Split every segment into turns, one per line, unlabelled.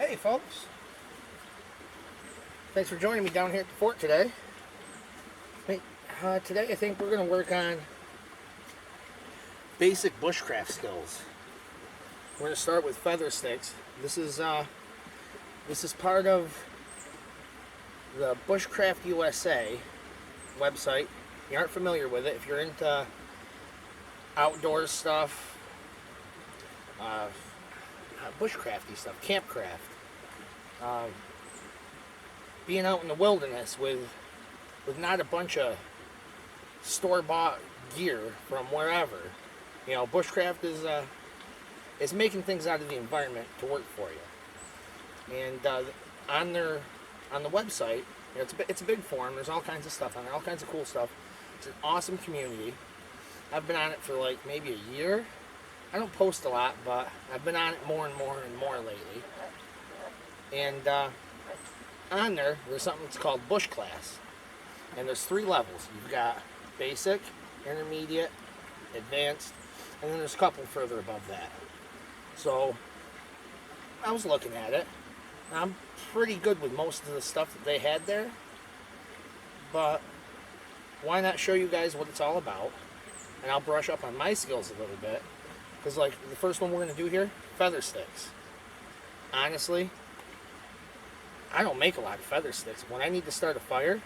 Hey folks, thanks for joining me down here at the fort today. Today I think we're going to work on basic bushcraft skills. We're going to start with feather sticks. This is part of the Bushcraft USA website. If you aren't familiar with it, if you're into outdoor stuff, bushcrafty stuff, campcraft, being out in the wilderness with not a bunch of store-bought gear from wherever. You know, bushcraft is making things out of the environment to work for you. And on the website, you know, it's a big forum. There's all kinds of stuff on there, all kinds of cool stuff. It's an awesome community. I've been on it for like maybe a year. I don't post a lot, but I've been on it more and more and more lately. And on there's something that's called Bush Class. And there's 3 levels. You've got basic, intermediate, advanced, and then there's a couple further above that. So I was looking at it. I'm pretty good with most of the stuff that they had there. But why not show you guys what it's all about? And I'll brush up on my skills a little bit. Because like the first one we're going to do here, feather sticks. Honestly, I don't make a lot of feather sticks. When I need to start a fire,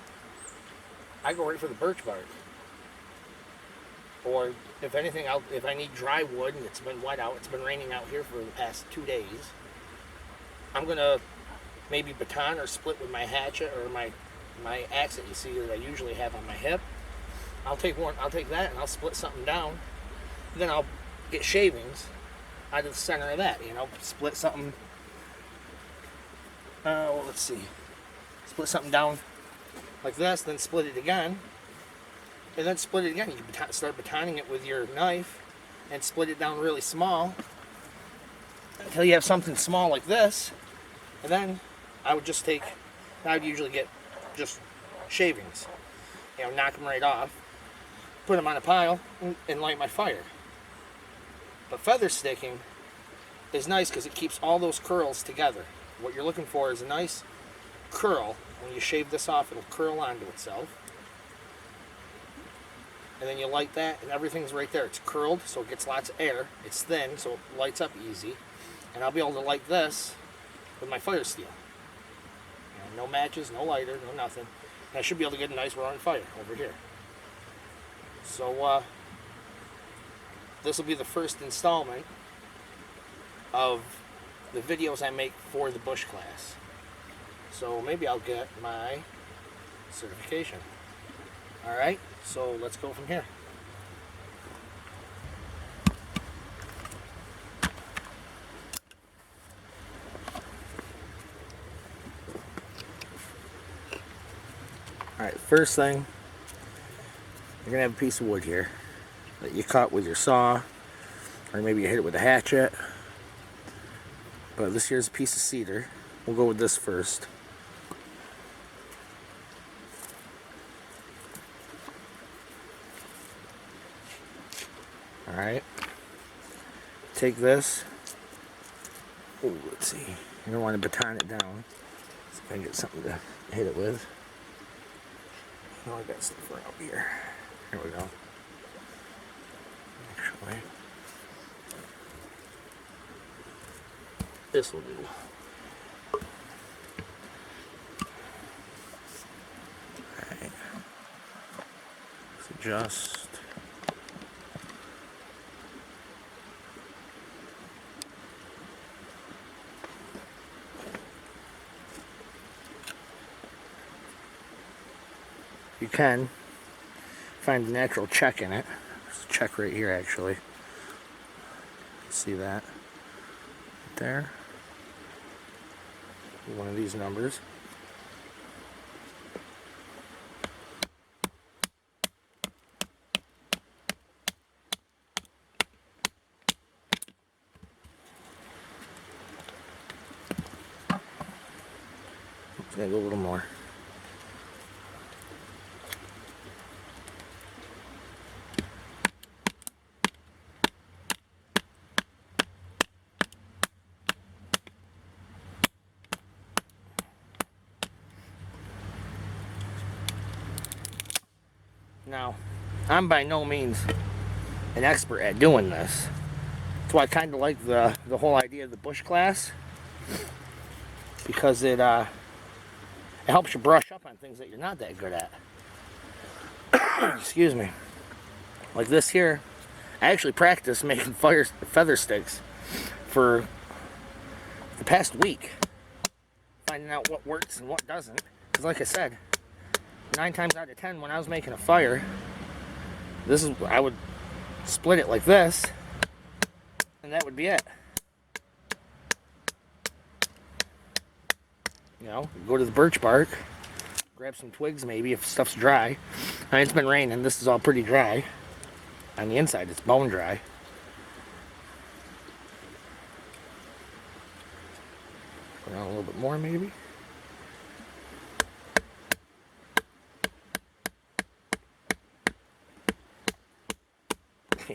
I go right for the birch bark. Or if anything, if I need dry wood and it's been wet out, it's been raining out here for the past 2 days, I'm going to maybe baton or split with my hatchet or my axe that you see that I usually have on my hip. I'll take that and I'll split something down. Then I'll get shavings out of the center of that, you know, split something. Let's see. Split something down like this, then split it again, and then split it again. You can start batoning it with your knife and split it down really small until you have something small like this. And then I would usually get just shavings, you know, knock them right off, put them on a pile, and light my fire. But feather sticking is nice because it keeps all those curls together. What you're looking for is a nice curl. When you shave this off, it'll curl onto itself. And then you light that, and everything's right there. It's curled, so it gets lots of air. It's thin, so it lights up easy. And I'll be able to light this with my fire steel. And no matches, no lighter, no nothing. And I should be able to get a nice roaring fire over here. So, this will be the first installment of the videos I make for the bush class. So maybe I'll get my certification. Alright, so let's go from here. Alright, first thing, you're going to have a piece of wood here that you cut with your saw, or maybe you hit it with a hatchet. But this here's a piece of cedar. We'll go with this first. Alright. Take this. Oh, let's see. You're going to want to baton it down. See if I can get something to hit it with. Oh, I got stuff right up here. Here we go. Actually, this will do. Alright. Let's adjust. You can find a natural check in it. There's a check right here, actually. See that? Right there. One of these numbers. Gotta go a little more. Now, I'm by no means an expert at doing this. That's why I kind of like the whole idea of the bush class, because it helps you brush up on things that you're not that good at. Excuse me. Like this here, I actually practiced making feather sticks for the past week, finding out what works and what doesn't. Because like I said, 9 times out of 10 when I was making a fire, I would split it like this, and that would be it. You know, go to the birch bark, grab some twigs maybe if stuff's dry. I mean, it's been raining, this is all pretty dry. On the inside, it's bone dry. Put on a little bit more maybe.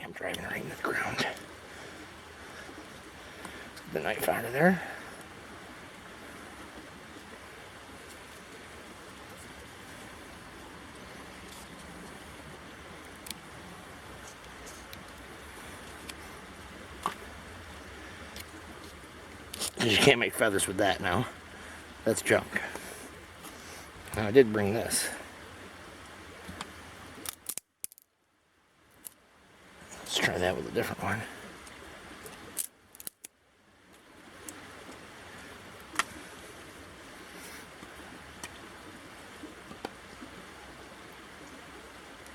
I'm driving right into the ground. Get the knife out of there. You can't make feathers with that now. That's junk. Now I did bring this. Let's try that with a different one.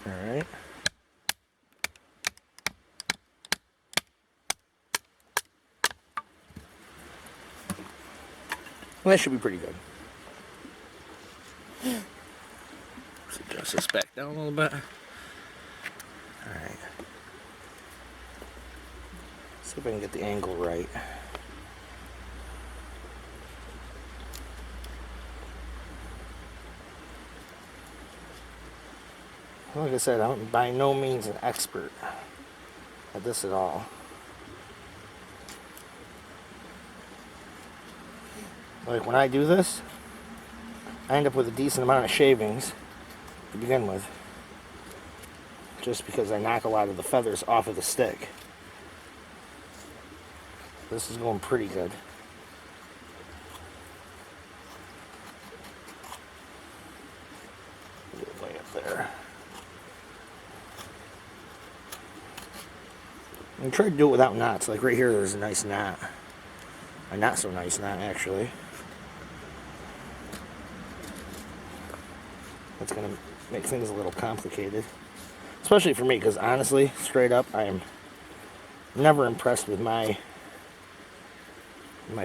Alright. Well, that should be pretty good. Let's adjust this back down a little bit. Alright. See if I can get the angle right. Like I said, I'm by no means an expert at this at all. Like when I do this, I end up with a decent amount of shavings to begin with, just because I knock a lot of the feathers off of the stick. This is going pretty good. Get it way up there. And try to do it without knots. Like right here, there's a nice knot. A not so nice knot, actually. That's going to make things a little complicated. Especially for me, because honestly, straight up, I am never impressed with my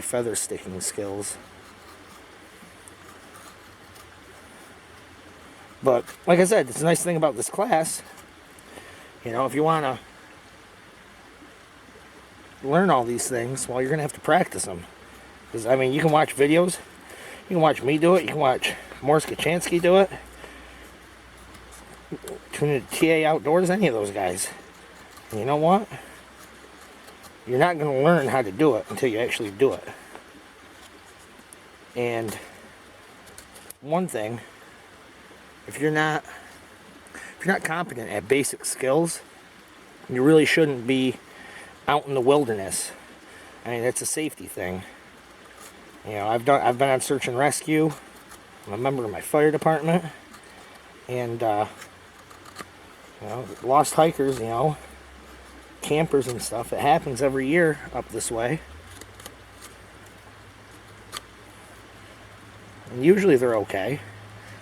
feather sticking skills. But, like I said, it's a nice thing about this class. You know, if you want to learn all these things, well, you're going to have to practice them. Because, I mean, you can watch videos. You can watch me do it. You can watch Morris Kachansky do it. Tune in to TA Outdoors, any of those guys. And you know what? You're not going to learn how to do it until you actually do it. And one thing, if you're not competent at basic skills, you really shouldn't be out in the wilderness. I mean, it's a safety thing. You know, I've been on search and rescue. I'm a member of my fire department, and you know, lost hikers, you know, campers and stuff. It happens every year up this way. And usually they're okay.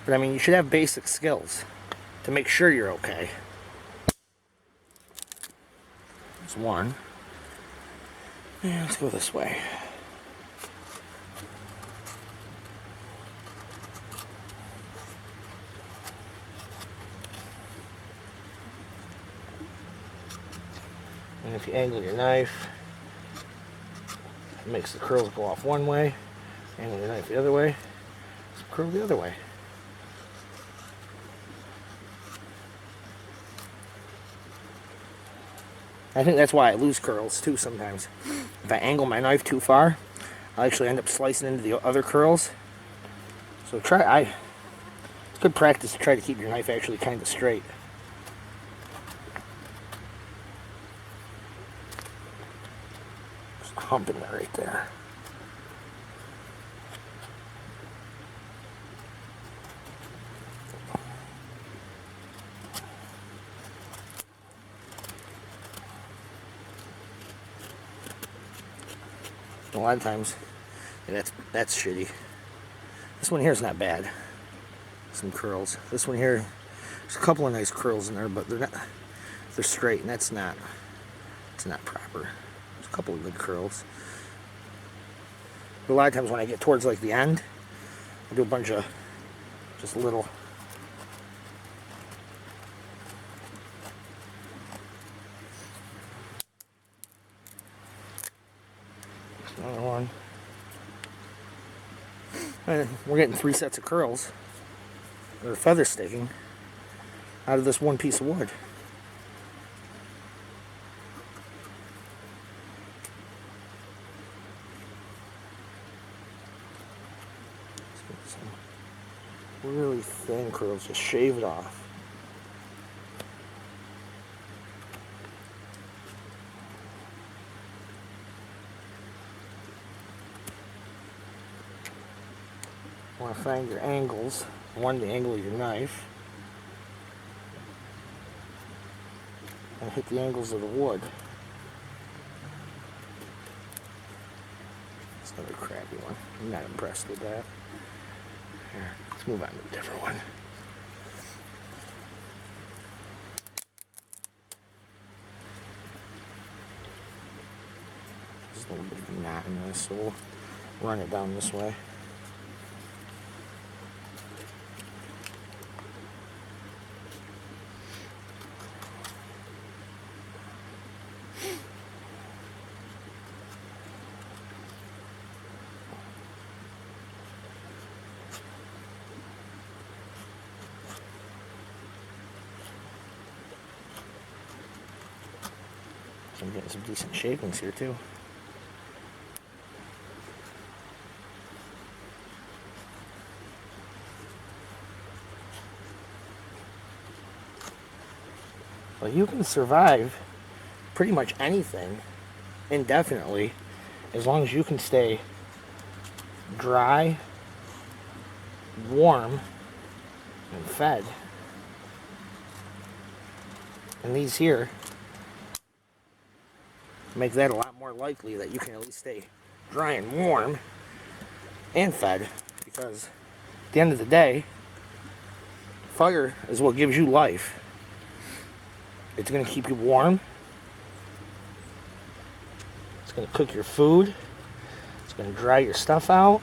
But I mean, you should have basic skills to make sure you're okay. There's one. Yeah, let's go this way. And if you angle your knife, it makes the curls go off one way. Angle your knife the other way, curl the other way. I think that's why I lose curls too sometimes. If I angle my knife too far, I'll actually end up slicing into the other curls. So it's good practice to try to keep your knife actually kind of straight. hump in there right there. A lot of times, that's shitty. This one here is not bad. Some curls. This one here, there's a couple of nice curls in there, but they're straight, and it's not proper. There's a couple of good curls. But a lot of times when I get towards like the end, I do a bunch of just little. Another one. And we're getting 3 sets of curls, or feather sticking, out of this one piece of wood. Some really thin curls, just shave it off. You want to find your angles. One, the angle of your knife, and hit the angles of the wood. It's another crappy one. I'm not impressed with that. Here, let's move on to a different one. There's a little bit of a knot in this, so we'll run it down this way. I'm getting some decent shavings here too. Well, you can survive pretty much anything indefinitely as long as you can stay dry, warm, and fed. And these here make that a lot more likely that you can at least stay dry and warm and fed, because at the end of the day, fire is what gives you life. It's going to keep you warm. It's going to cook your food. It's going to dry your stuff out.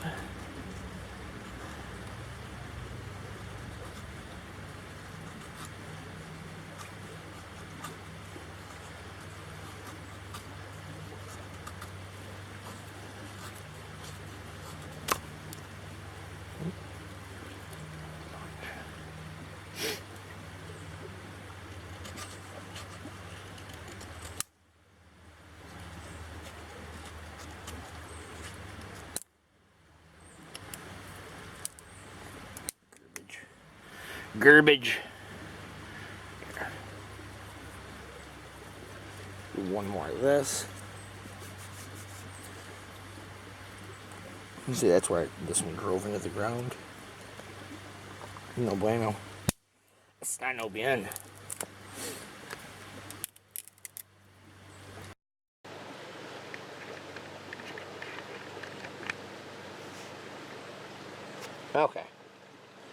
Garbage. Do one more of this. You see, that's where this one drove into the ground. No bueno. Está no bien. Okay.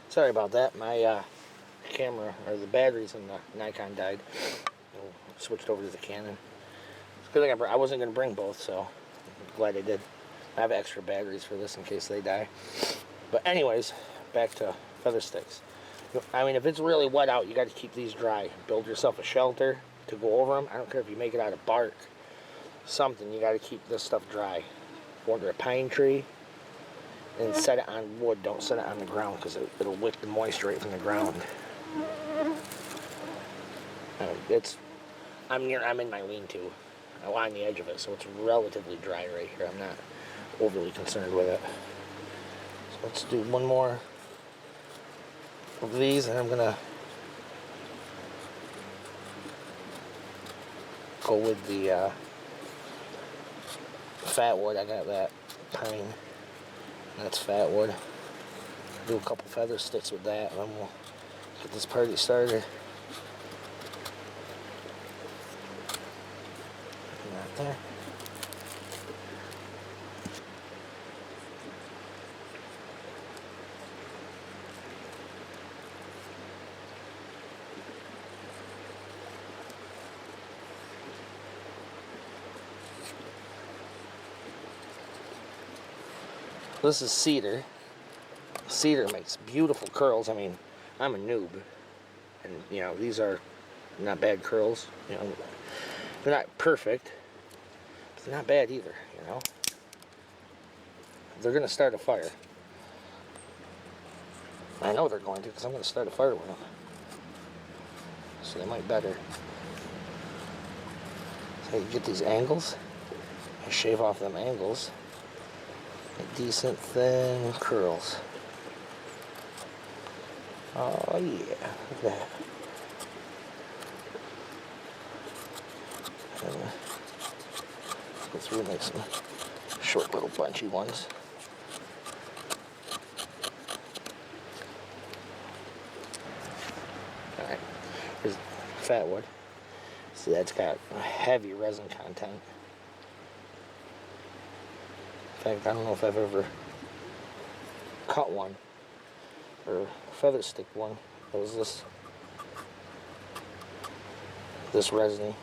Sorry about that. My camera, or the batteries in the Nikon died. I switched over to the Canon. It's a good thing I wasn't going to bring both, so I'm glad I did. I have extra batteries for this in case they die. But anyways, back to feather sticks. I mean, if it's really wet out, you got to keep these dry. Build yourself a shelter to go over them. I don't care if you make it out of bark. Something, you got to keep this stuff dry. Go under a pine tree and set it on wood. Don't set it on the ground, because it'll wick the moisture right from the ground. I'm in my lean-to. I'm on the edge of it, so it's relatively dry right here. I'm not overly concerned with it. So let's do one more of these, and I'm gonna go with the fat wood. I got that pine. That's fat wood. Do a couple feather sticks with that, and then we'll get this party started. Right there. This is cedar. Cedar makes beautiful curls. I mean, I'm a noob, and you know, these are not bad curls. You know, they're not perfect, but they're not bad either. You know, they're gonna start a fire. I know they're going to, because I'm gonna start a fire with them. So they might better. So you get these angles, and shave off them angles. Decent thin curls. Oh yeah, look at that. Let's go through and make some short little bunchy ones. Alright, here's fat wood. See, that's got a heavy resin content. In fact, I don't know if I've ever cut one or feather stick one that was this resiny.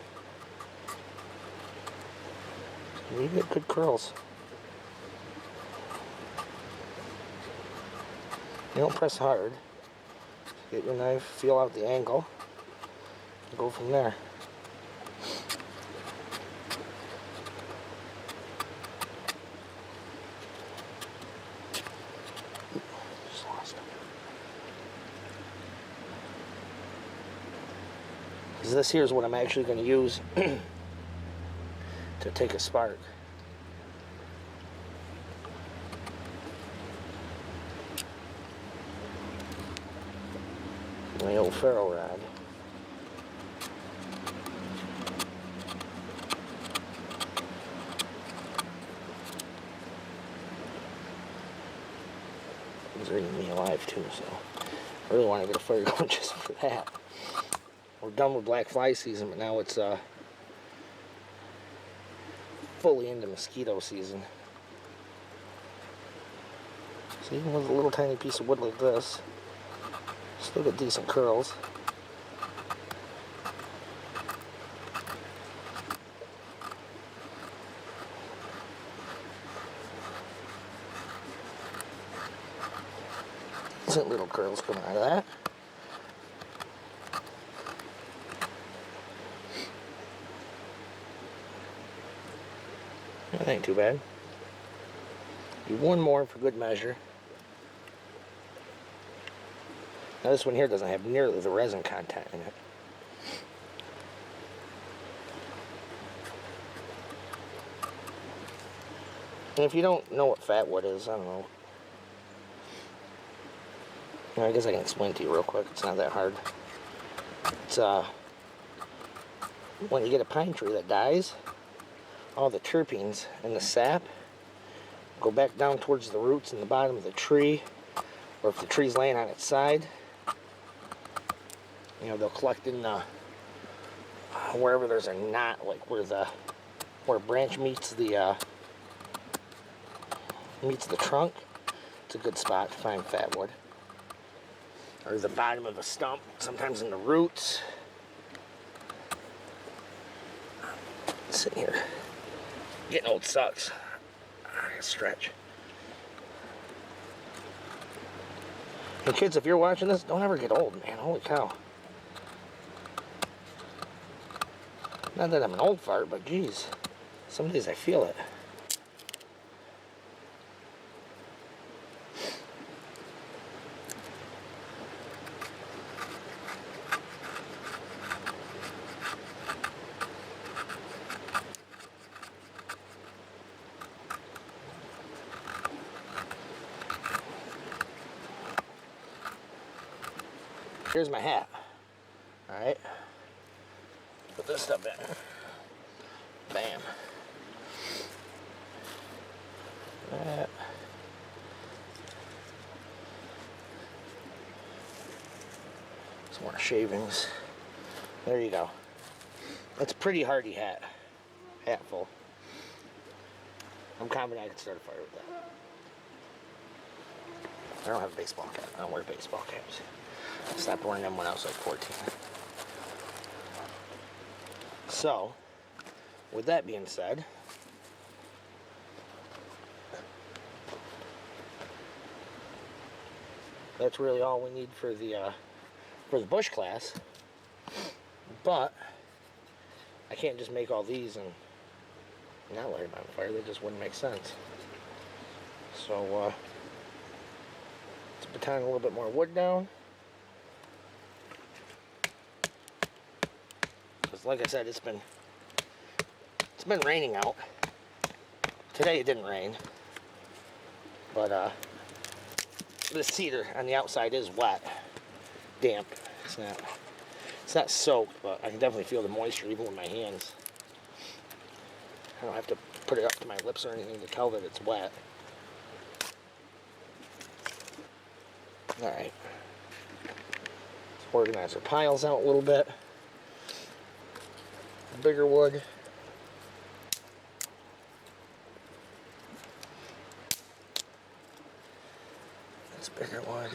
You get good curls. You don't press hard. Get your knife, feel out the angle, and go from there. This here is what I'm actually going to use to take a spark. My old ferro rod. He's eating me alive too, so I really want to get a fire going just for that. We're done with black fly season, but now it's fully into mosquito season. So even with a little tiny piece of wood like this, still get decent curls. Decent little curls coming out of that. That ain't too bad. Do one more for good measure. Now this one here doesn't have nearly the resin content in it. And if you don't know what fat wood is, I don't know. I guess I can explain it to you real quick. It's not that hard. It's when you get a pine tree that dies, all the terpenes and the sap go back down towards the roots in the bottom of the tree, or if the tree's laying on its side, you know, they'll collect in the wherever there's a knot, like where a branch meets the trunk. It's a good spot to find fat wood. Or the bottom of a stump, sometimes in the roots. Sitting here, getting old sucks. I gotta stretch. And kids, if you're watching this, don't ever get old, man. Holy cow. Not that I'm an old fart, but geez, some days I feel it. Here's my hat. Alright. Put this stuff in. Bam. That. Some more shavings. There you go. That's a pretty hardy hatful. I'm confident I can start a fire with that. I don't have a baseball cap. I don't wear baseball caps. I stopped wearing them when I was like 14. So, with that being said, that's really all we need for the bush class. But I can't just make all these and not light them on fire. That just wouldn't make sense. So let's baton a little bit more wood down. Because like I said, it's been raining out. Today it didn't rain, but the cedar on the outside is wet, damp. It's not soaked, but I can definitely feel the moisture even with my hands. I don't have to put it up to my lips or anything to tell that it's wet. Alright. Let's organize our piles out a little bit. Bigger wood. That's bigger wood.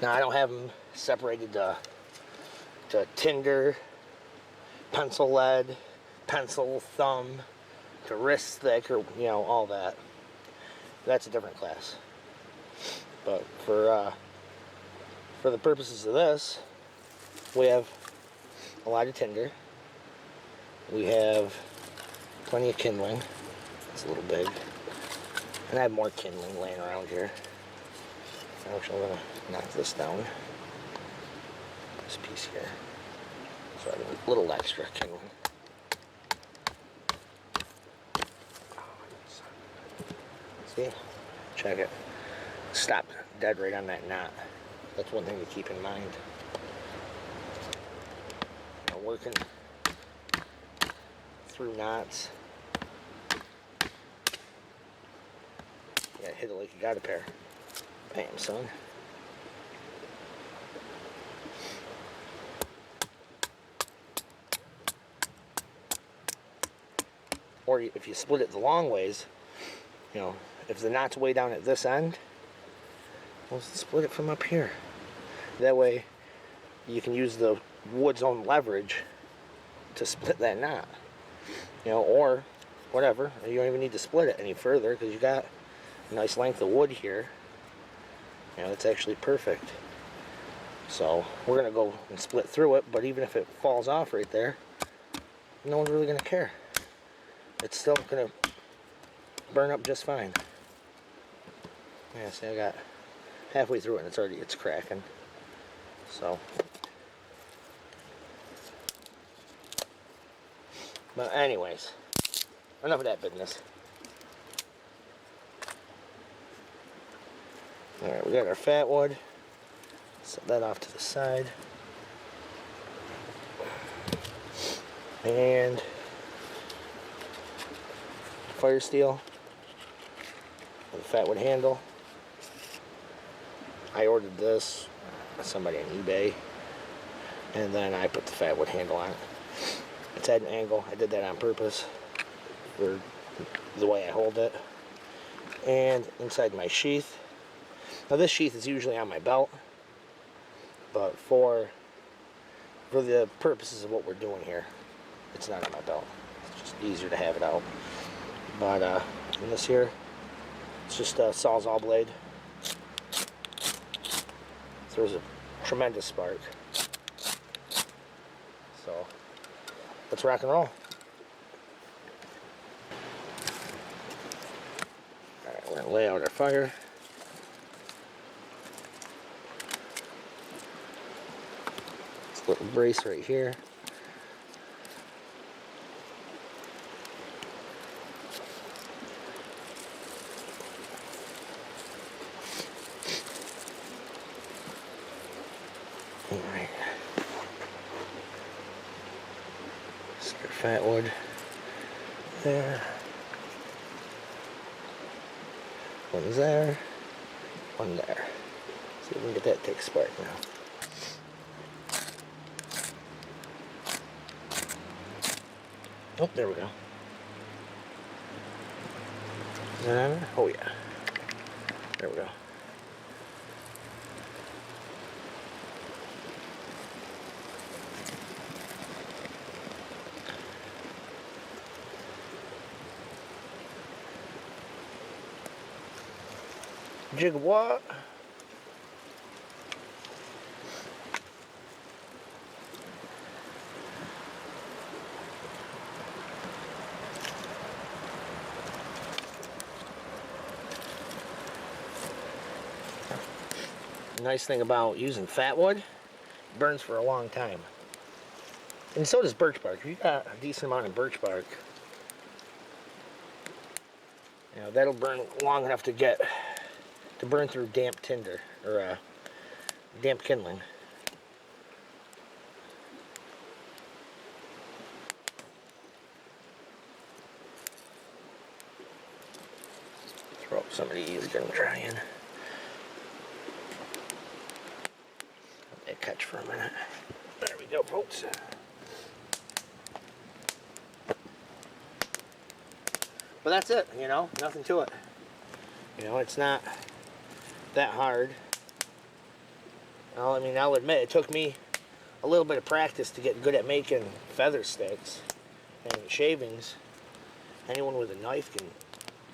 Now I don't have them separated to tinder, pencil lead, pencil thumb, to wrist thick, or all that. That's a different class. But for the purposes of this, we have a lot of tinder. We have plenty of kindling. It's a little big, and I have more kindling laying around here. Actually, I'm going to knock this down. This piece here. So I have a little extra kindling. See? Check it. Stop dead right on that knot. That's one thing to keep in mind. Working through knots. You gotta hit it like you got a pair. Bam, son. Or if you split it the long ways, if the knot's way down at this end, we'll split it from up here. That way you can use the wood's own leverage to split that knot. Or whatever. You don't even need to split it any further because you got a nice length of wood here. It's actually perfect. So we're gonna go and split through it, but even if it falls off right there, no one's really gonna care. It's still gonna burn up just fine. Yeah, see, I got halfway through it and it's cracking. So, but anyways, enough of that business. Alright, we got our fat wood. Set that off to the side. And fire steel with a fat wood handle. I ordered this, somebody on eBay, and then I put the fat wood handle on it. It's at an angle. I did that on purpose for the way I hold it. And inside my sheath. Now this sheath is usually on my belt, but for the purposes of what we're doing here, it's not on my belt. It's just easier to have it out. But in this here, it's just a Sawzall blade. Throws a tremendous spark. So let's rock and roll. Alright, we're gonna lay out our fire. Little brace right here. All right. fat wood there. One's there. One there. See if we can get that to take spark now. Oh, there we go. Is that on there? Oh yeah. There we go. Jig what? Nice thing about using fat wood, it burns for a long time. And so does birch bark. If you've got a decent amount of birch bark, you know, that'll burn long enough to burn through damp tinder or damp kindling. Throw up some of these, get them drying. Let that catch for a minute. There we go, folks. But that's it, you know, nothing to it. You know, it's not that hard. Well, I mean, I'll admit it took me a little bit of practice to get good at making feather sticks and shavings. Anyone with a knife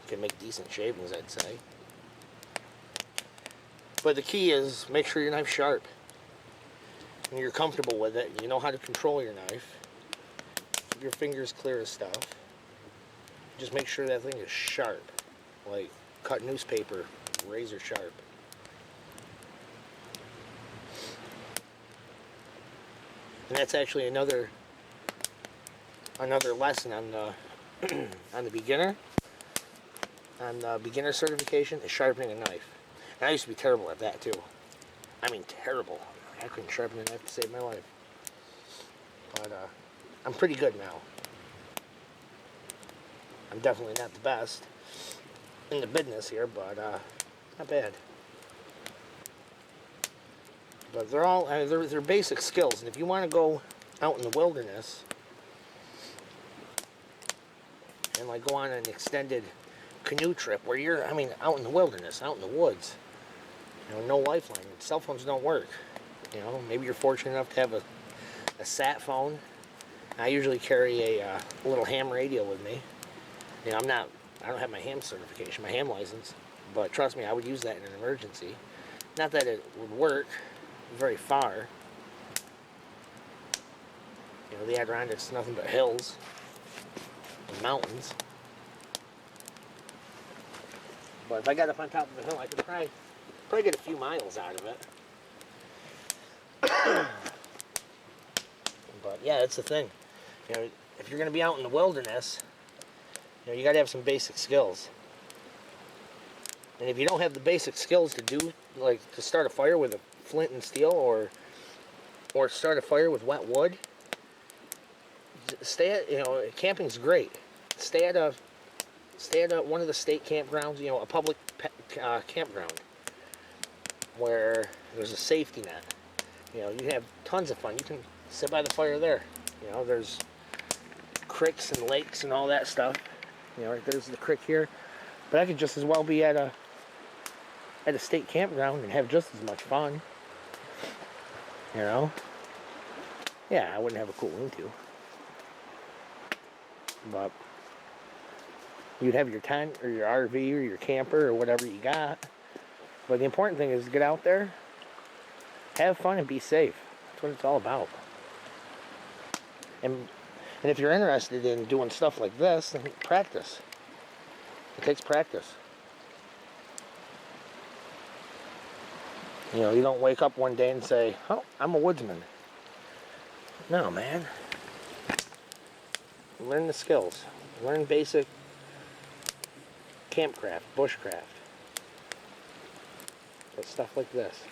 can make decent shavings, I'd say. But the key is make sure your knife's sharp and you're comfortable with it. You know how to control your knife. Keep your fingers clear of stuff. Just make sure that thing is sharp, like cut newspaper, razor sharp. And that's actually another lesson on the on the beginner certification is sharpening a knife. And I used to be terrible at that too. I mean terrible. I couldn't sharpen a knife to save my life. But I'm pretty good now. I'm definitely not the best in the business here, but not bad. But they're all they're basic skills, and if you want to go out in the wilderness and like go on an extended canoe trip where you're, I mean, out in the wilderness, out in the woods, you know, no lifeline, cell phones don't work. You know, maybe you're fortunate enough to have a sat phone. I usually carry a little ham radio with me. You know, I don't have my ham certification, my ham license, but trust me, I would use that in an emergency. Not that it would work very far. You know, the Adirondacks is nothing but hills and mountains. But if I got up on top of a hill, I could probably get a few miles out of it. But yeah, that's the thing. You know, if you're going to be out in the wilderness, you know, you got to have some basic skills. And if you don't have the basic skills to do, like to start a fire with a flint and steel, or start a fire with wet wood, stay at, you know, camping's great. Stay at one of the state campgrounds, you know, a public campground where there's a safety net. You know, you have tons of fun. You can sit by the fire there. You know, there's creeks and lakes and all that stuff. You know, right there's the creek here. But I could just as well be at a state campground and have just as much fun. You know? Yeah, I wouldn't have a cool lean-to. But you'd have your tent or your RV or your camper or whatever you got. But the important thing is to get out there, have fun, and be safe. That's what it's all about. And if you're interested in doing stuff like this, then practice. It takes practice. You know, you don't wake up one day and say, oh, I'm a woodsman. No, man. Learn the skills. Learn basic campcraft, bushcraft. But stuff like this.